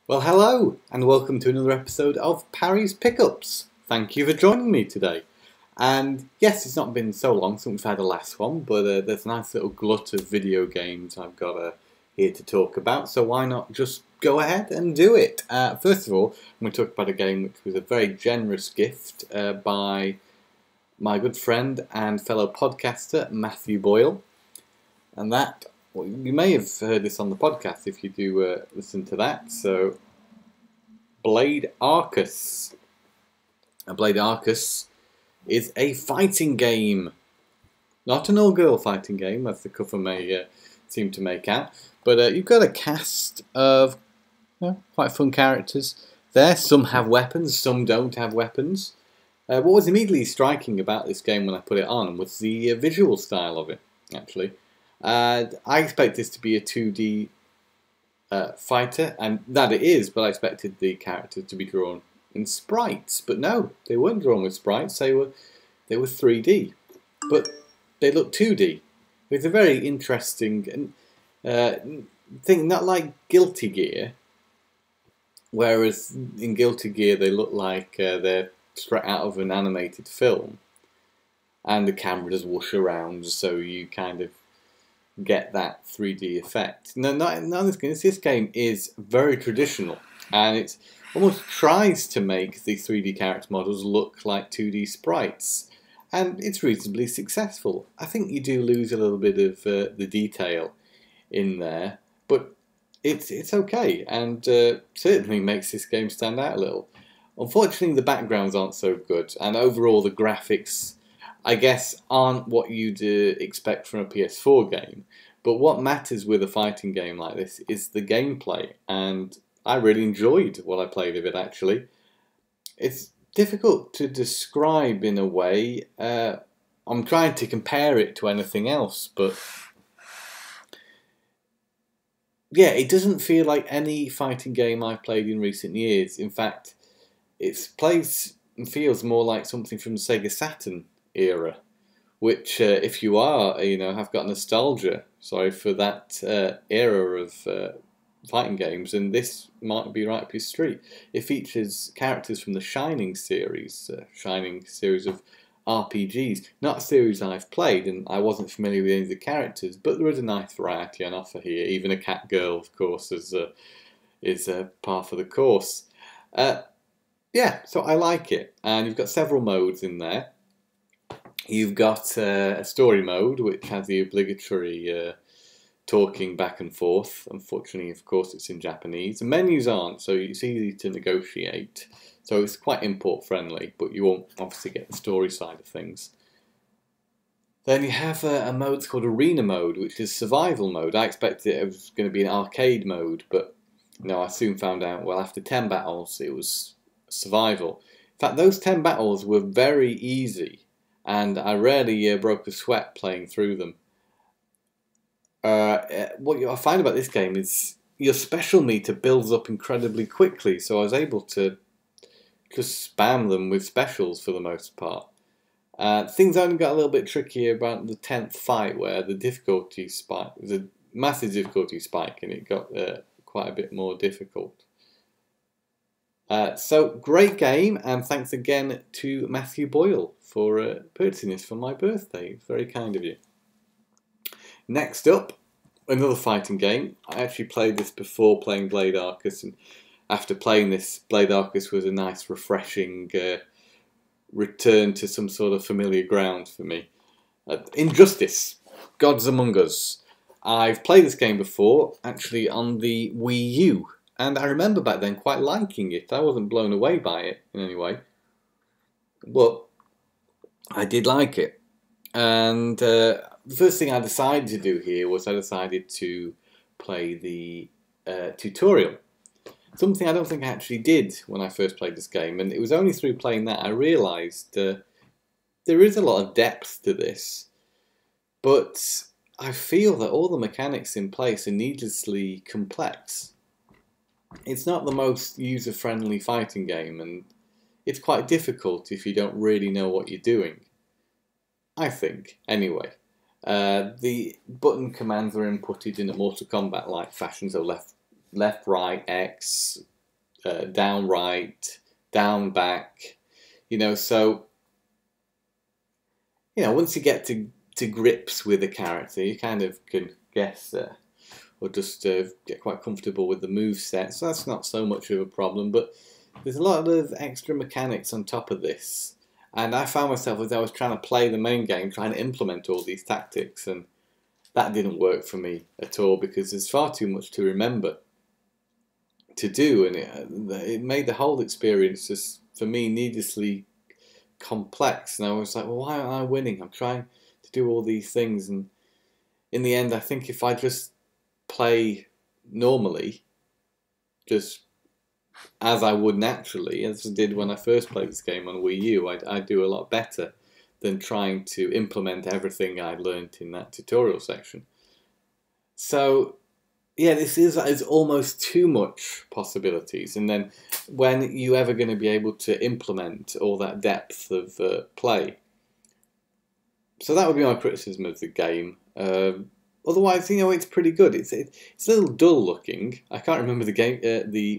Well, hello, and welcome to another episode of Parry's Pickups. Thank you for joining me today. And yes, it's not been so long since we've had the last one, but there's a nice little glut of video games I've got here to talk about, so why not just go ahead and do it? First of all, I'm going to talk about a game which was a very generous gift by my good friend and fellow podcaster, Matthew Boyle. And that, well, you may have heard this on the podcast if you do listen to that. So, Blade Arcus. Blade Arcus is a fighting game. Not an all-girl fighting game, as the cover may seem to make out. But you've got a cast of quite fun characters there. Some have weapons, some don't have weapons. What was immediately striking about this game when I put it on was the visual style of it, actually. I expect this to be a 2D fighter, and that it is, but I expected the characters to be drawn in sprites. But no, they weren't drawn with sprites, they were 3D. But they look 2D. It's a very interesting thing, not like Guilty Gear, whereas in Guilty Gear they look like they're straight out of an animated film, and the camera does whoosh around, so you kind of get that 3D effect. No, not in this game. This game is very traditional, and it almost tries to make the 3D character models look like 2D sprites, and it's reasonably successful. I think you do lose a little bit of the detail in there, but it's okay, and certainly makes this game stand out a little. Unfortunately, the backgrounds aren't so good, and overall the graphics, I guess, aren't what you'd expect from a PS4 game. But what matters with a fighting game like this is the gameplay, and I really enjoyed what I played of it, actually. It's difficult to describe in a way. I'm trying to compare it to anything else, but yeah, it doesn't feel like any fighting game I've played in recent years. In fact, it plays and feels more like something from the Sega Saturn era, which if you are, have got nostalgia, for that era of fighting games, and this might be right up your street. It features characters from the Shining series of RPGs, not a series I've played, and I wasn't familiar with any of the characters, but there is a nice variety on offer here. Even a cat girl, of course, is par for the course. Yeah, so I like it, and you've got several modes in there. You've got a story mode, which has the obligatory talking back and forth. Unfortunately, of course, it's in Japanese. The menus aren't, so it's easy to negotiate. So it's quite import friendly, but you won't obviously get the story side of things. Then you have a mode called Arena Mode, which is survival mode. I expected it was going to be an arcade mode, but no, I soon found out, well, after 10 battles, it was survival. In fact, those 10 battles were very easy, and I rarely broke a sweat playing through them. What I find about this game is your special meter builds up incredibly quickly, so I was able to just spam them with specials for the most part. Things only got a little bit trickier about the 10th fight, where the difficulty spike, there's a massive difficulty spike, and it got quite a bit more difficult. So, great game, and thanks again to Matthew Boyle for purchasing this for my birthday. It's very kind of you. Next up, another fighting game. I actually played this before playing Blade Arcus, and after playing this, Blade Arcus was a nice, refreshing return to some sort of familiar ground for me. Injustice, Gods Among Us. I've played this game before, actually on the Wii U, and I remember back then quite liking it. I wasn't blown away by it in any way, but I did like it. And the first thing I decided to do here was I decided to play the tutorial. Something I don't think I actually did when I first played this game, and it was only through playing that I realised there is a lot of depth to this, but I feel that all the mechanics in place are needlessly complex. It's not the most user-friendly fighting game, and it's quite difficult if you don't really know what you're doing. I think, anyway. The button commands are inputted in a Mortal Kombat-like fashion, so left, right, X, down right, down back, so, once you get to grips with a character, you kind of can guess or just get quite comfortable with the move set, so that's not so much of a problem, but there's a lot of extra mechanics on top of this, and I found myself, as I was trying to play the main game, trying to implement all these tactics, and that didn't work for me at all, because there's far too much to remember to do, and it made the whole experience just, for me, needlessly complex, and I was like, well, why aren't I winning? I'm trying to do all these things, and in the end, I think if I just play normally, just as I would naturally, as I did when I first played this game on Wii U, I'd do a lot better than trying to implement everything I learnt in that tutorial section. So, yeah, this is almost too much possibilities, and then when are you ever going to be able to implement all that depth of play? So that would be my criticism of the game. Otherwise, it's pretty good. It's a little dull looking. I can't remember the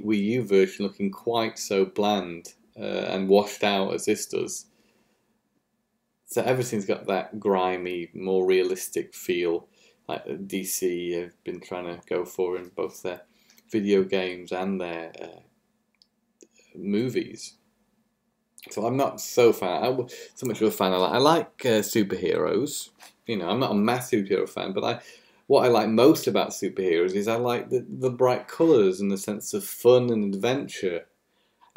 Wii U version looking quite so bland and washed out as this does. So everything's got that grimy, more realistic feel, like DC have been trying to go for in both their video games and their movies. So I'm not so much of a fan. I like superheroes. I'm not a massive superhero fan, but what I like most about superheroes is I like the bright colours and the sense of fun and adventure.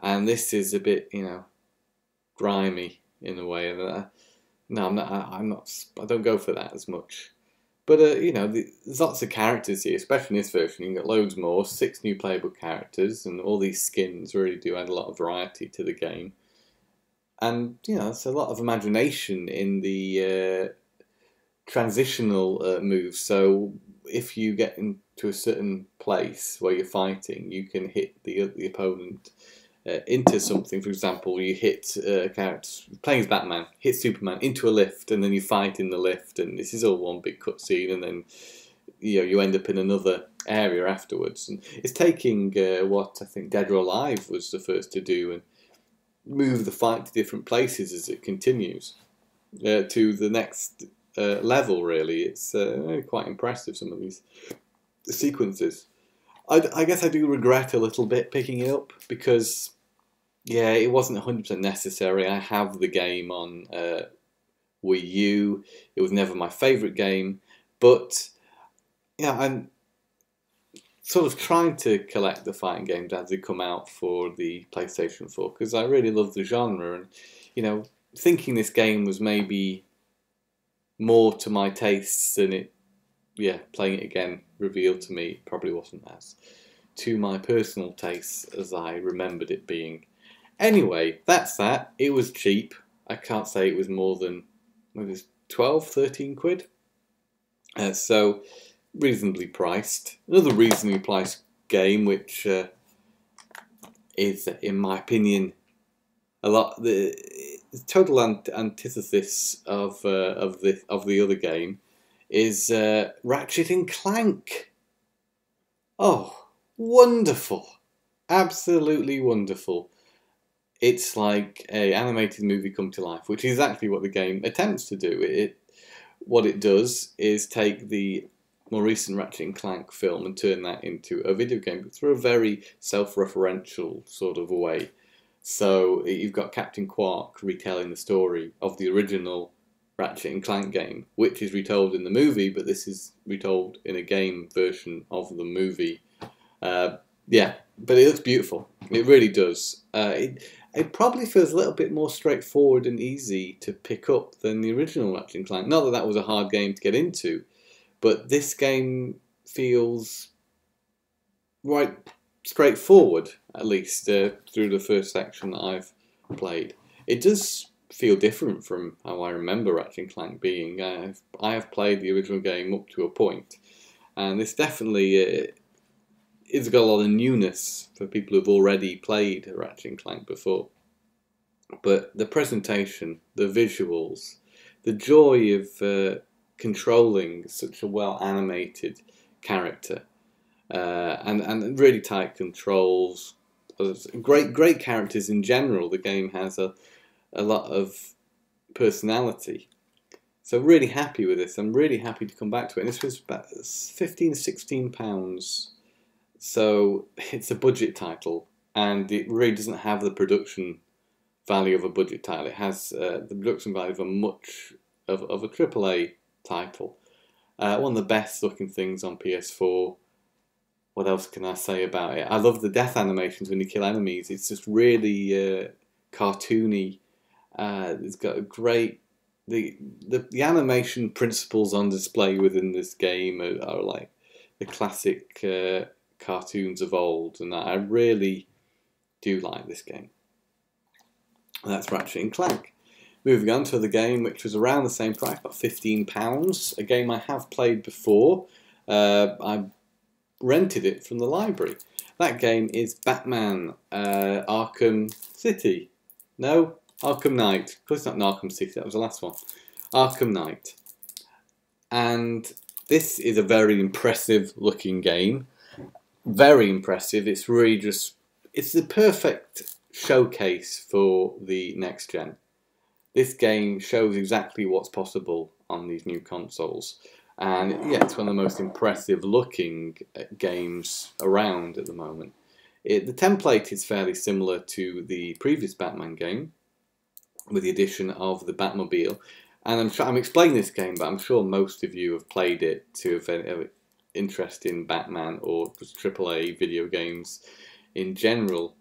And this is a bit, grimy in a way. No, I'm not. I don't go for that as much. But there's lots of characters here, especially in this version. You can get loads more, 6 new playable characters, and all these skins really do add a lot of variety to the game. And, there's a lot of imagination in the transitional moves. So if you get into a certain place where you're fighting, you can hit the opponent into something. For example, you hit a character playing as Batman, hit Superman into a lift, and then you fight in the lift, and this is all one big cutscene, and then you end up in another area afterwards. And it's taking what I think Dead or Alive was the first to do, and move the fight to different places as it continues to the next level. Really, it's quite impressive, some of these sequences. I guess I do regret a little bit picking it up, because it wasn't 100% necessary. I have the game on Wii U. It was never my favourite game, but I'm sort of trying to collect the fighting games as they come out for the PlayStation 4, because I really love the genre, and thinking this game was maybe more to my tastes than it, playing it again revealed to me it probably wasn't as to my personal tastes as I remembered it being. Anyway, that's that. It was cheap. I can't say it was more than, maybe it was 12, 13 quid. So reasonably priced. Another reasonably priced game, which is, in my opinion, the total antithesis of the other game, is Ratchet and Clank. Oh, wonderful! Absolutely wonderful. It's like an animated movie come to life, which is exactly what the game attempts to do. What it does is take the more recent Ratchet and Clank film and turn that into a video game, but through a very self-referential sort of way. So you've got Captain Quark retelling the story of the original Ratchet and Clank game, which is retold in the movie, but this is retold in a game version of the movie. But it looks beautiful. It really does. It probably feels a little bit more straightforward and easy to pick up than the original Ratchet and Clank. Not that that was a hard game to get into, but this game feels right straightforward, at least through the first section that I've played. It does feel different from how I remember Ratchet and Clank being. I have played the original game up to a point, and this definitely it's got a lot of newness for people who've already played Ratchet and Clank before. But the presentation, the visuals, the joy of controlling such a well animated character, and really tight controls, great characters in general. The game has a lot of personality. So really happy with this. I'm really happy to come back to it. And this was about £15–16. So it's a budget title, and it really doesn't have the production value of a budget title. It has the production value of a AAA title. One of the best looking things on PS4. What else can I say about it? I love the death animations when you kill enemies. It's just really cartoony. It's got a great... The animation principles on display within this game are like the classic cartoons of old, and I really do like this game. And that's Ratchet & Clank. Moving on to the game which was around the same price, about £15. A game I have played before. I rented it from the library. That game is Batman Arkham City. No, Arkham Knight. Of course it's not Arkham City, that was the last one. Arkham Knight. And this is a very impressive looking game. Very impressive. It's really just... It's the perfect showcase for the next gen. This game shows exactly what's possible on these new consoles. And yeah, it's one of the most impressive looking games around at the moment. The template is fairly similar to the previous Batman game, with the addition of the Batmobile. And I'm explaining this game, but I'm sure most of you have played it to have an interest in Batman or AAA video games in general.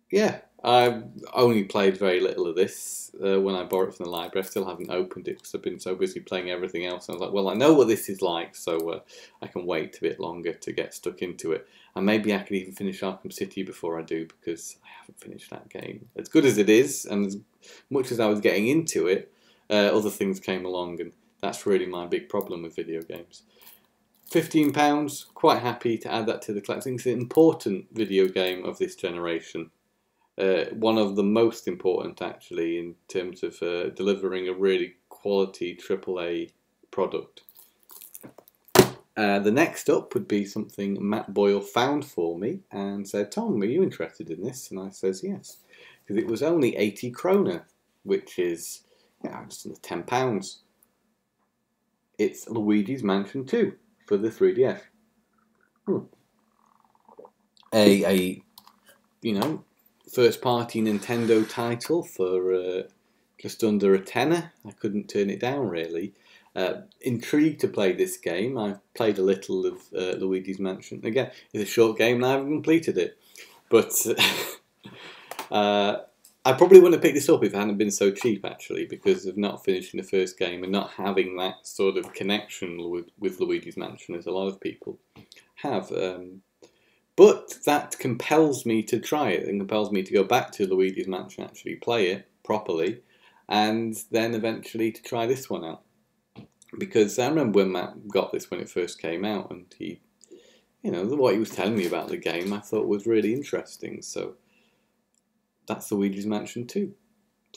Yeah, I've only played very little of this when I borrowed it from the library. I still haven't opened it because I've been so busy playing everything else. I was like, well, I know what this is like, so I can wait a bit longer to get stuck into it. And maybe I can even finish Arkham City before I do, because I haven't finished that game. As good as it is, and as much as I was getting into it, other things came along, and that's really my big problem with video games. £15, quite happy to add that to the collection. It's an important video game of this generation. One of the most important, actually, in terms of delivering a really quality AAA product. The next up would be something Matt Boyle found for me and said, Tom, are you interested in this? And I says yes, because it was only 80 kroner, which is just under £10. It's Luigi's Mansion 2 for the 3DS. First-party Nintendo title for just under a tenner. I couldn't turn it down, really. Intrigued to play this game. I've played a little of Luigi's Mansion. Again, it's a short game and I haven't completed it. But I probably wouldn't have picked this up if it hadn't been so cheap, actually, because of not finishing the first game and not having that sort of connection with Luigi's Mansion, as a lot of people have. But that compels me to try it and compels me to go back to Luigi's Mansion, actually play it properly, and then eventually to try this one out. Because I remember when Matt got this when it first came out, and he, what he was telling me about the game I thought was really interesting. So that's Luigi's Mansion 2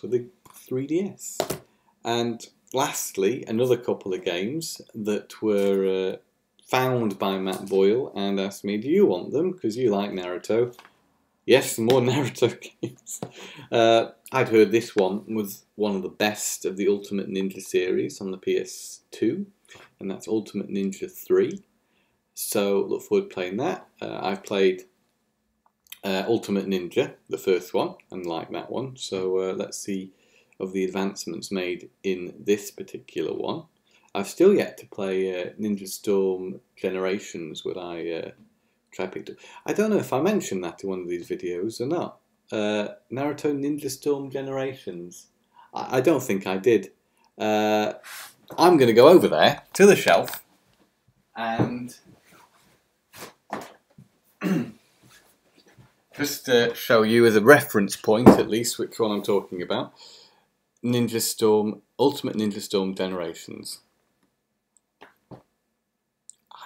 for the 3DS. And lastly, another couple of games that were found by Matt Boyle and asked me, do you want them? Because you like Naruto. Yes, more Naruto games. I'd heard this one was one of the best of the Ultimate Ninja series on the PS2, and that's Ultimate Ninja 3. So look forward to playing that. I've played Ultimate Ninja, the first one, and like that one. So let's see of the advancements made in this particular one. I've still yet to play Ninja Storm Generations, what I try picked up. I don't know if I mentioned that in one of these videos or not. Naruto Ninja Storm Generations. I don't think I did. I'm going to go over there to the shelf and just show you as a reference point, at least, which one I'm talking about. Ninja Storm, Ultimate Ninja Storm Generations.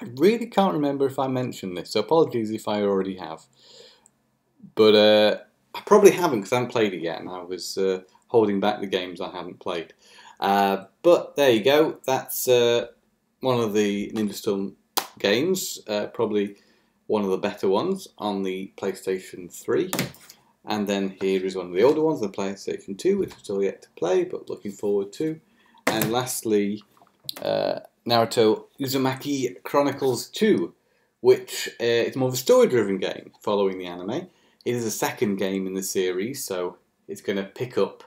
I really can't remember if I mentioned this, so apologies if I already have. But I probably haven't, because I haven't played it yet, and I was holding back the games I haven't played. But there you go, that's one of the Ninja Storm games. Probably one of the better ones on the PlayStation 3. And then here is one of the older ones, the PlayStation 2, which I'm still yet to play, but looking forward to. And lastly, Naruto Uzumaki Chronicles 2, which is more of a story-driven game following the anime. It is the second game in the series, so it's going to pick up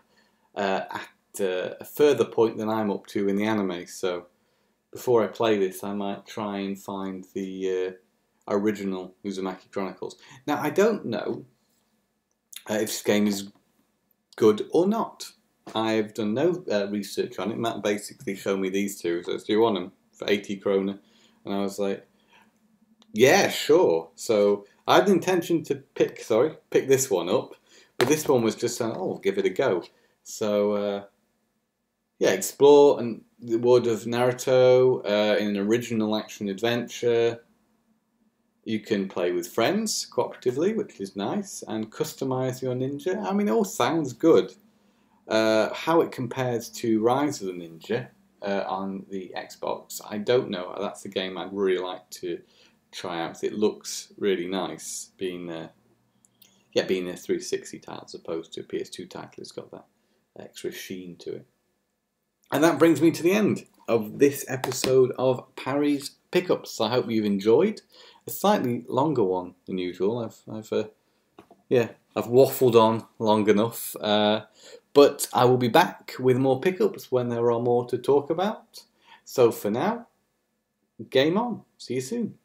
at a further point than I'm up to in the anime. So before I play this, I might try and find the original Uzumaki Chronicles. Now, I don't know if this game is good or not. I've done no research on it. Matt basically showed me these two, so do you want them for 80 krona? And I was like, yeah, sure. So I had the intention to pick this one up, but this one was just saying, oh, give it a go. So yeah, explore and the world of Naruto in an original action adventure. You can play with friends cooperatively, which is nice, and customize your ninja. I mean, it all sounds good. How it compares to Rise of the Ninja on the Xbox, I don't know. That's a game I'd really like to try out. It looks really nice, being a 360 title as opposed to a PS2 title. It's got that extra sheen to it. And that brings me to the end of this episode of Parry's Pickups. I hope you've enjoyed. A slightly longer one than usual. I've waffled on long enough. But I will be back with more pickups when there are more to talk about. So for now, game on. See you soon.